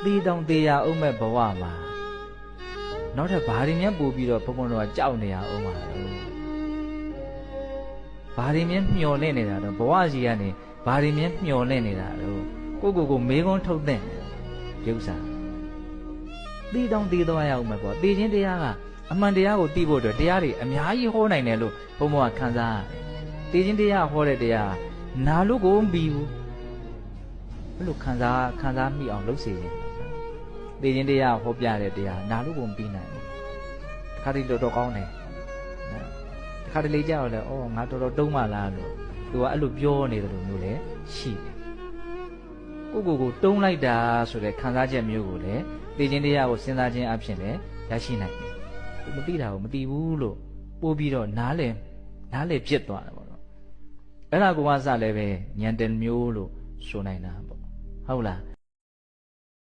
သေတောင်သေရအောင်မဲ့ဘဝမှာနောက်ထပ်ဘာတွေများပို့ပြီးတော့ဘုံဘုံတော့ကြောက်နေရအောင်ပါတော့ဘာတွေများမျောလင့်နေတာတော့ဘဝကြီးကနေဘာတွေများမျောလင့်နေတာတော့ကိုမေးခွန်းထုတ်တဲ့ရုပ်စာသေတောင်သေသွားရအောင်မဲ့ပေါ့သေခြင်းတရားကအမှန်တရားကိုသိဖို့အတွက်တရားတွေအများကြီးဟောနိုင်တယ်လို့ဘုံဘုံကခံစားရတယ်သေခြင်းတရားဟောတဲ့တရားနာလို့ကိုမပြီးဘူးဘယ်လိုခံစားမိအောင်လုပ်စေခြင်းသေခြင်းတရားဟောပြတဲ့တရားနာလို့ကိုမပြီးနိုင်ဘူးတခါတည်းတော်ကောင်းတယ်နော်တခါတလေကြောက်လဲဩငါတော်တုံးမှလားလို့သူကအဲ့လိုပြောနေတယ်လို့မျိုးလဲရှိတယ်ကိုတုံးလိုက်တာဆိုတဲ့ခံစားချက်မျိုးကိုလည်းသေခြင်းတရားကိုစဉ်းစားခြင်းအဖြစ်လည်းရရှိနိုင်တယ်မသိတာကိုမသိဘူးလို့ပို့ပြီးတော့နားလည်ဖြစ်သွားတယ်ပေါ့နော်အဲ့ဒါကိုကစလည်းပဲဉာဏ်တမျိုးလို့ဆိုနိုင်တာပေါ့ဟုတ်လား